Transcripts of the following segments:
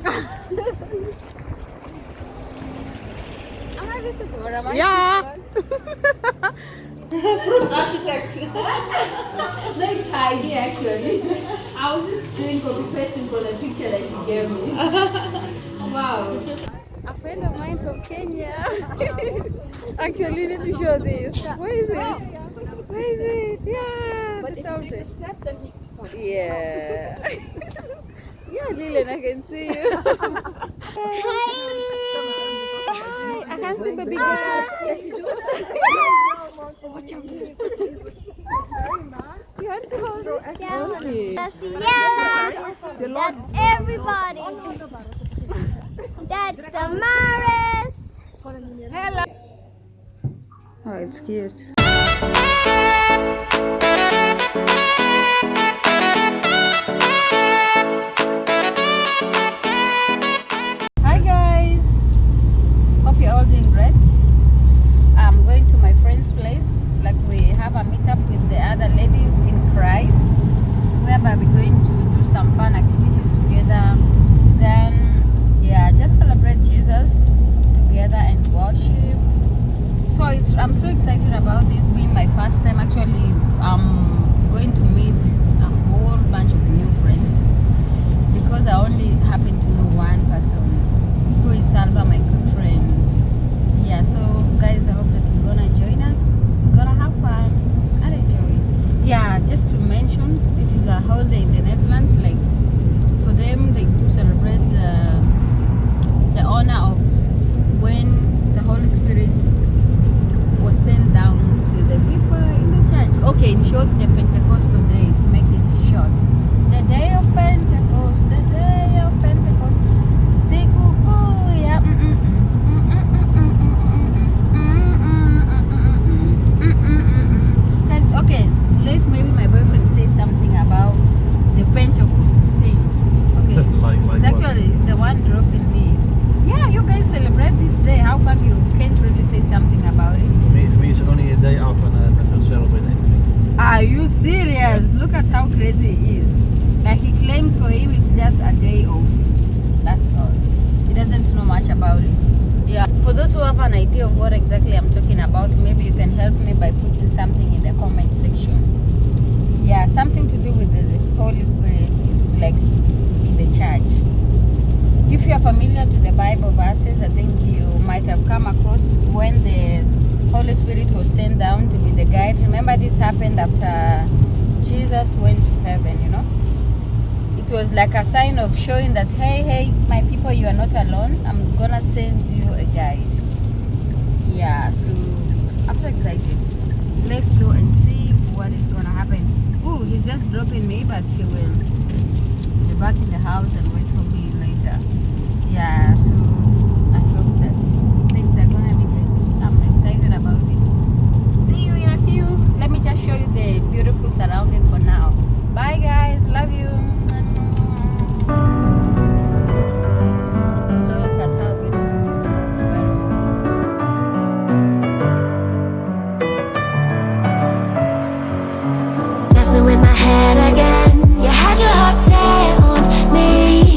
Am I visible? Am I Yeah. Fruit architect. No, it's Heidi actually. I was just doing copy pasting from the picture that she gave me. Wow. A friend of mine from Kenya. Actually, let me show this. Where is it? Where is it? Yeah, the South. Steps and he Yeah. Yeah, Lilian, I can see you. Hi. I can see baby girl. Watch out. You want to hold it? Okay. Yeah, that's everybody. That's Damaris. Hello. Oh, it's cute. Hi guys. Hope you're all doing great. I'm going to my friend's place. Like we have a meetup with the other ladies in Christ, whereby we're going to do some fun activities together. Then, yeah, just celebrate Jesus together and worship. So I'm so excited about this being my first time. Actually, I'm going to meet a whole bunch of new friends because I only happen to know one person who is Salva, my good friend. Yeah, so guys, I hope that you're gonna join us. We're gonna have fun and enjoy. Yeah, just to mention, it is a holiday in the Netherlands. Like for them, they do celebrate the honor of when the Holy Spirit was sent down to the people in the church. Okay, in short, the Pentecostal day, to make it short. The day of Pentecost, the day of Pentecost. Sikukuya. Okay, let maybe my boyfriend say something about the Pentecost thing. Okay, it's actually it's the one dropping me. Yeah, you guys celebrate this day. How come you can't really say something about it? For me it's only a day off and I don't celebrate anything. Are you serious? Look at how crazy he is. Like he claims for him it's just a day off. That's all. He doesn't know much about it. Yeah. For those who have an idea of what exactly I'm talking about, maybe you can help me by putting something in the comment section. Yeah, something to do with the Holy Spirit, like in the church. If you are familiar to the Bible verses, I think you might have come across when the Holy Spirit was sent down to be the guide. Remember, this happened after Jesus went to heaven, you know. It was like a sign of showing that, hey, my people, you are not alone. I'm gonna send you a guide. Yeah, so I'm so excited. Let's go and see what is gonna happen. Oh, he's just dropping me, but he will be back in the house and wait for me later. Yeah, so I hope that things are gonna be good. I'm excited about this. See you in a few. Let me just show you the beautiful surrounding for now. Bye guys, love you. Look at how beautiful this environment Messing with my head again. You had your heart set on me.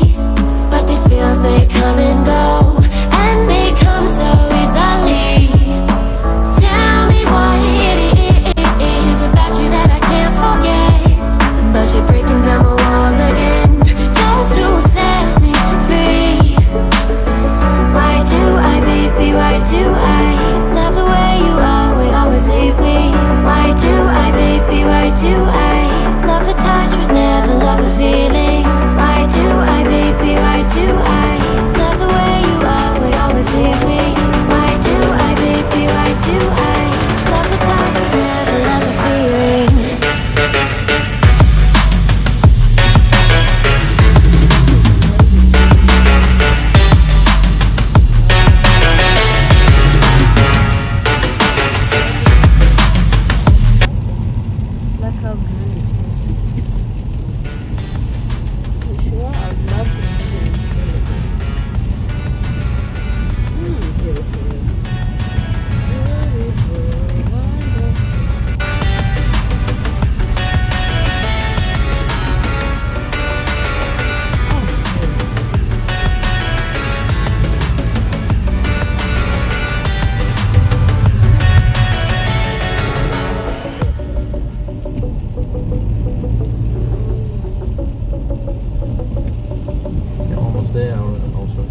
there also.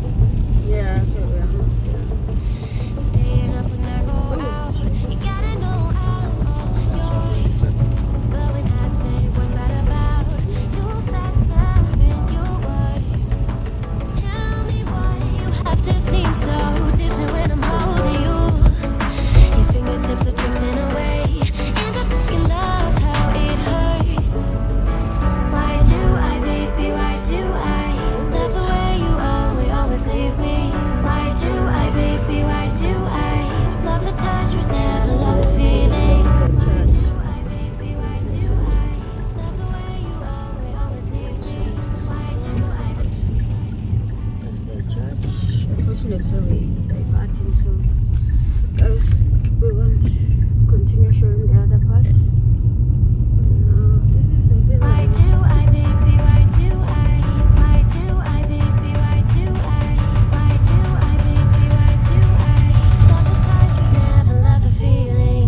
Yeah, okay, we're almost there. Staying up when I go out. You gotta know I'm all yours. But when I say what's that about, you start slurring your words. Tell me why you have to seem so distant when I'm holding you. Your fingertips are drifting away, and I fucking love how it hurts. Why do I, baby, why do I love the way you always leave me? Why do I, baby, why do I love the touch but never love the feeling? Why do I, baby, why do I love the way you always leave me? Why do I, baby, why do I? That's the church. Unfortunately, we're diverting, so guys, we won't continue showing the other part. No, this is a very Why do I, baby, why do I? Why do I, baby, why do I? Why do I, baby, why do I love the touch but never love the feeling?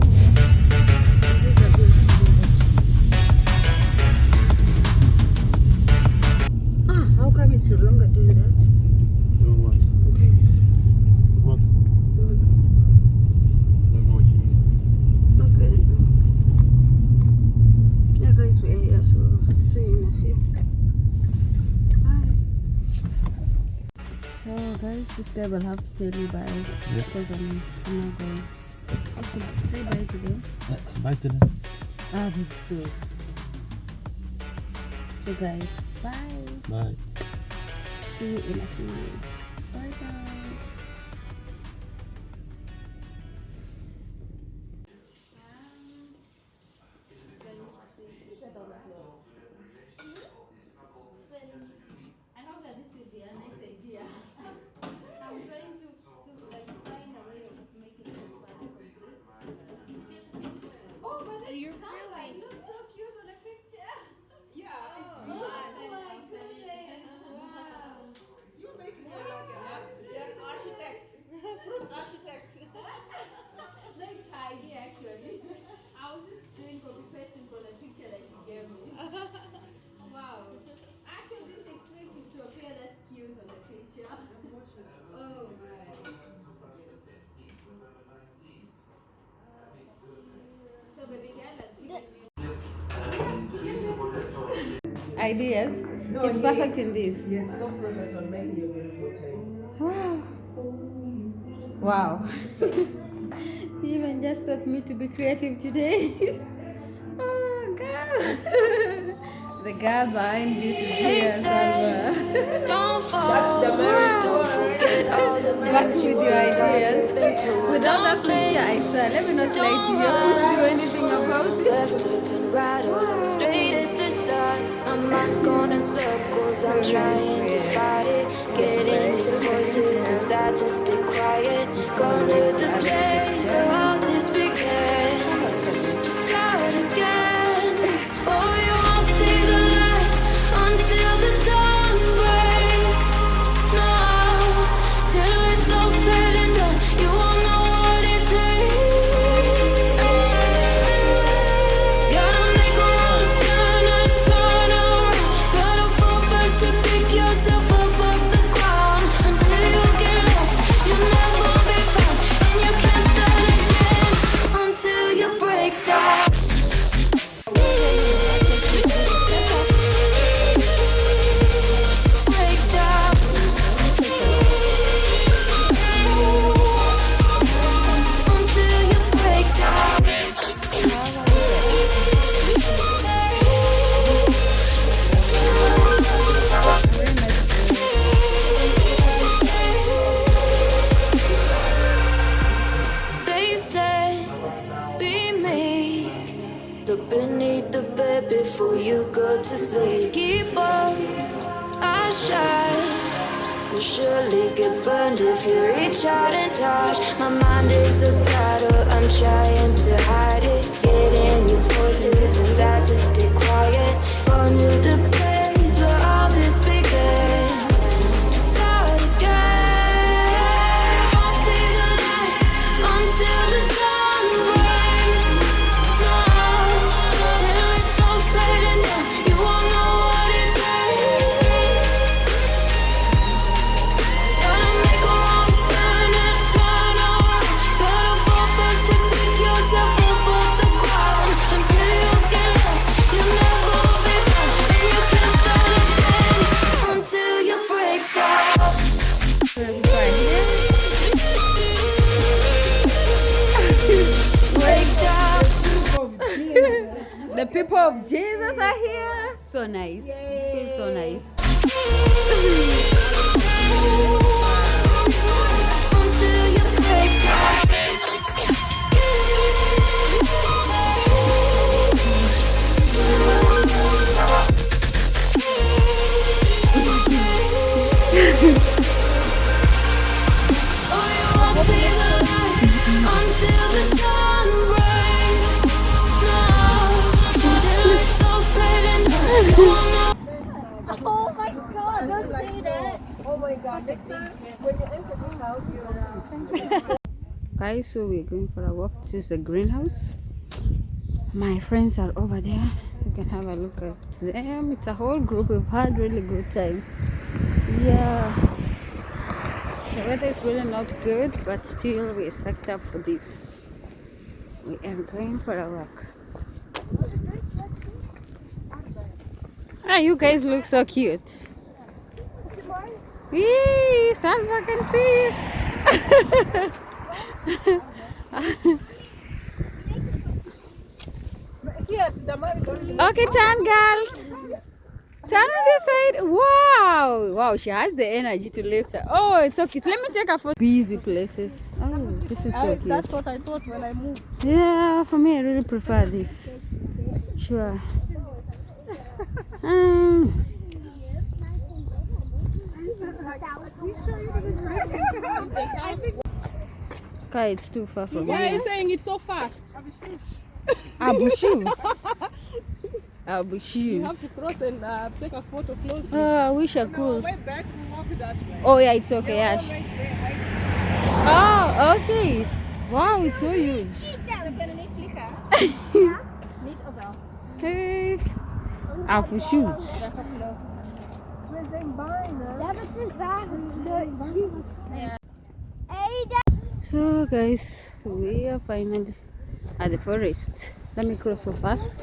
How come it's no longer doing that? Doing what? This. What? I don't know what you mean. Okay. Yeah, guys, we're here, so see you in a few. Bye. So, guys, this guy will have to tell you bye because I'm not going. Okay, say bye to them. Bye to them. That's good. So, guys, bye. Bye. See you in a few. Bye, bye. I hope that this will be a nice idea. I'm trying to like find a way of making this part complete. Oh, but your sunlight looks so cute on the picture. Yeah, it's Oh my goodness! Wow. you're making it like an architect, fruit architect. Nice idea, actually. I was just doing copy pasting from the picture that she gave me. Wow. I actually didn't expect it to appear that cute on the picture. Oh my. So baby girl has given me ideas. It's perfect in this. Yes, so perfect on making your beautiful table. Wow. You even just taught me to be creative today. Oh, girl. The girl behind this is here, Salva. Don't fall, That's the marriage don't forget all the Back things with you your and I ideas. have been told. Without that Don't picture, I blame, swear, let me not lie don't to you. I couldn't do run, anything don't about turn this. left or turn right or look straight at the sun. My mind's going in circles, I'm trying to fight it. Getting these voices inside to stay quiet. Going to the place where all this began. To start again. Oh, you won't see the light until the dawn breaks. No, till it's all said and done, you won't know what it takes. Gotta make a wrong turn and turn around. Gotta fall fast to pick yourself up off the ground. Until you get lost, you'll never be found, and you can't start again until you break down. Break down. Until you break down. They say, be me. Look beneath the bed before you go to sleep. Keep on, I shine. You'll surely get burned if you reach out and touch. My mind is a battle, I'm trying to hide it. Getting these voices inside to stay quiet. Going to the place where all this began. To start again. Won't see the light until the dawn breaks. No, till it's all said and done, you won't know what it takes. People of Jesus are here. So nice. It feels so nice. Until you break. Until the dawn breaks. No, until it's all said and done. Oh my god, don't say that. Oh my god, next time when you enter this house, you're Guys, so we're going for a walk. This is the greenhouse. My friends are over there. You can have a look at them. It's a whole group. We've had really good time. Yeah. The weather is really not good, but still we're stacked up for this. We are going for a walk. Ah, you guys look so cute. Yee, Salva can see. Okay, turn, girls. Turn on this side. Wow. Wow, she has the energy to lift her. Oh, it's so cute. Let me take a photo. Busy places. Oh, this is so cute. That's what I thought when I moved. Yeah, for me, I really prefer this. Sure. Okay, it's too far from Why are here. you saying it so fast? Abu shoes. Abu You shoes. have to cross and take a photo close. Oh, I wish I could. Way back, we walk that way. Oh, yeah, it's okay. Yeah. Always there, right? Oh, okay. Wow, it's so huge. Hey. Abu shoes. So guys, we are finally at the forest. Let me cross so fast.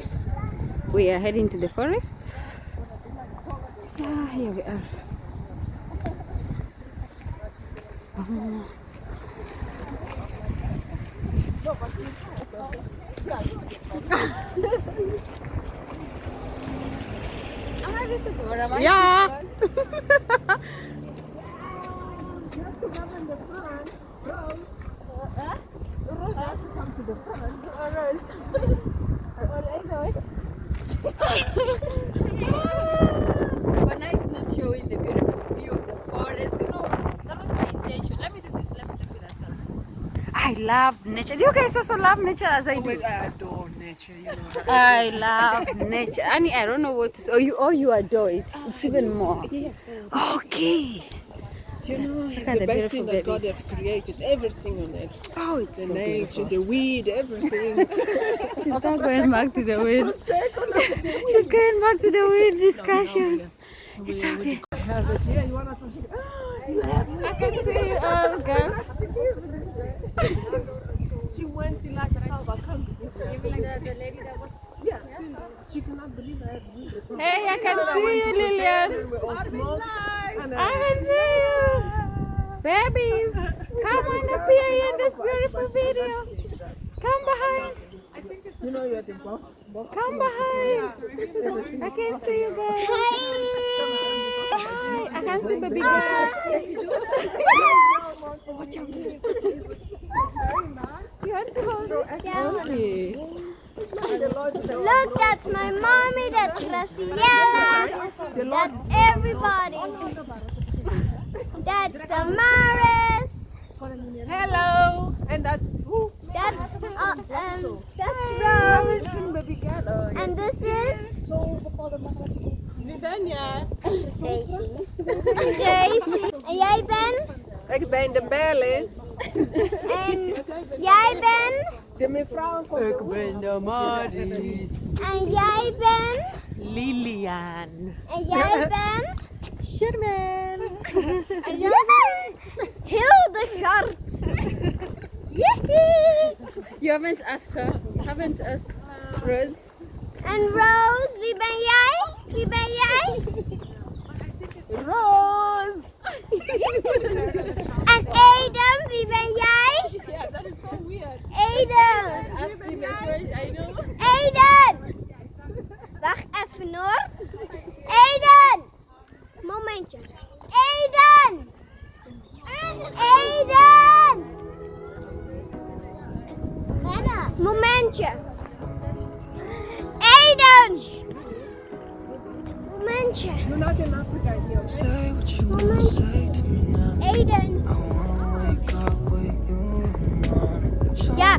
We are heading to the forest. Ah, here we are. Oh. Yeah. But now it's not showing the beautiful view of the forest. You know, that was my intention. Let me do this. Let me take it as well. I love nature. Do you guys also love nature as I do? I adore nature, you know. I love nature. Annie, I don't know what to say. You adore it. It's even more. Yes. Okay. You know, it's at the the best thing beautiful that God babies. has created. Everything on it. Oh, it's The so nature, beautiful. the weed, everything. She's not going back to the weed. She's going back to the weed discussion. It's okay. Have it here. You want to I can see you all, girls. She went to like a Salva country. Yeah, she cannot believe I had weed. Hey, I can see you, Lillian. We all smoked. And I can see you. Babies, come on up here in this beautiful video. Come behind. you know you're the boss. Come behind. I can see you guys. Hi. I can see baby girl. Watch out. You want to hold it? Okay. Look, that's my mommy, that's Graciela, that's everybody. That's Damaris, Hello. And that's who? that's Rose, Baby girl. Oh, yeah. and this is Nidania. Daisy. En jij bent? Ik ben de Berlin. En jij bent? De mevrouw van Ik ben de Maris. En jij bent? Lilian. En jij bent? Sherman. En jij bent? Hildegard. Yippie! You haven't asked her. You haven't asked Rose. En Rose, wie ben jij? Wie ben jij? Rose. En Eden, wie ben jij? Yeah, that is so weird. Eden! Ask him a question. I know. Eden! momentje. Aiden! Momentje. You're not in Africa here. Momentje. Aiden. Ja.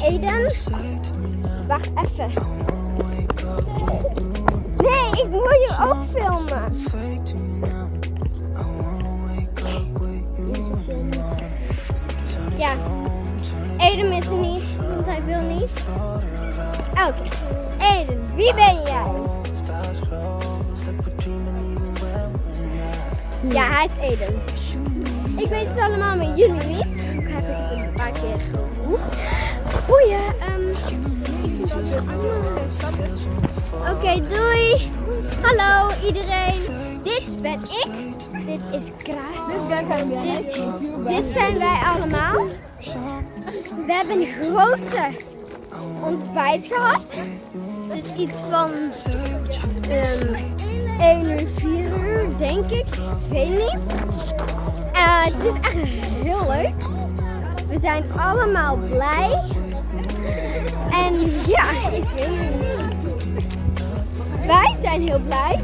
Aiden. Wacht even. Nee, ik moet je ook filmen. Ja. Aiden is er niet, want hij wil niet. Oké. Aiden, wie ben jij? Ja, hij is Aiden. Ik weet het allemaal, maar jullie niet. Ik heb het een paar keer geroepen. Goeie, Oké, doei. Hallo iedereen. Dit ben ik. Dit is Kraas. Dit zijn wij allemaal. We hebben een grote ontbijt gehad. Dus iets van 1 uur, 4 uur, denk ik. Ik weet niet. Het is echt heel leuk. We zijn allemaal blij. En ja, ik weet niet. Wij zijn heel blij.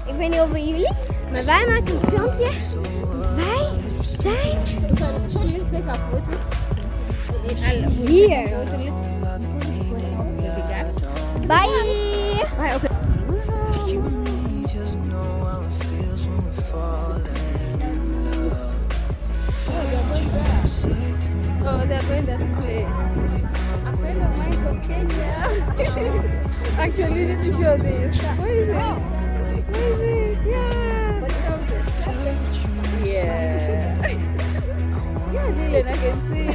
Ik weet niet over jullie. Maar wij maken een filmpje. Want wij zijn hier. Bye. Bye. Okay. Oh, they're going that way. A friend of mine from Kenya. Actually, let me show this. Where is it? Where is it? Yeah. Yeah. Yeah, Dylan, I can see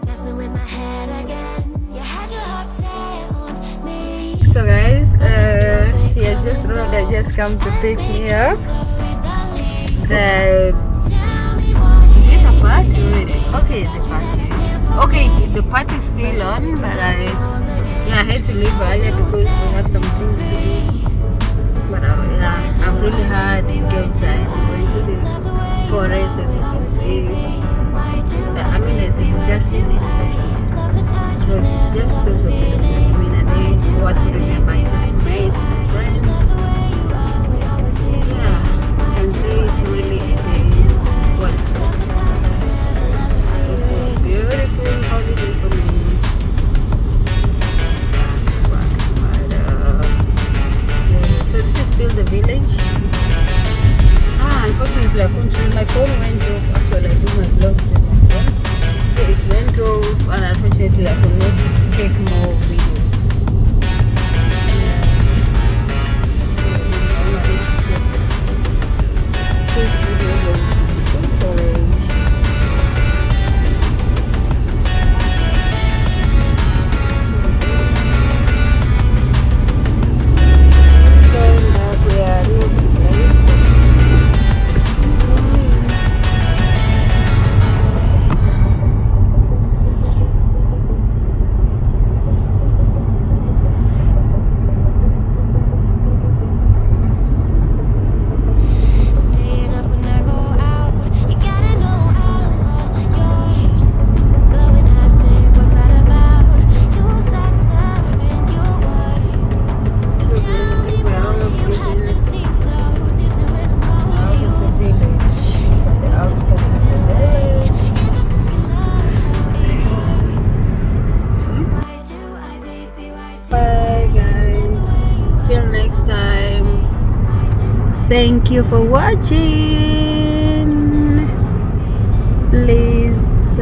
Messing with my head again. You had your hot set on me. So guys, he has just come to pick me up. The is it a party? Okay, the party. Okay, the party is still on, but I had to leave earlier because we have some things to do. But I've really had a good time going to the forest, as you can see. I mean, as you can just see it. It was just so beautiful. I mean, a day what to remember. I just made friends. Yeah, and so it's really a day well spent. It's a beautiful holiday for me. So this is still the village. Unfortunately I couldn't show. My phone went off. Actually I do my vlogs in my phone. So it went off and unfortunately I could not take more videos. This video was so boring. Staying up when I go out. You gotta know I'm all yours. But when I say what's that about, you start slurring your words. Tell me why you have to seem so distant when I'm holding you. Why do I, baby, why do Bye guys. Till next time. Thank you for watching. Please,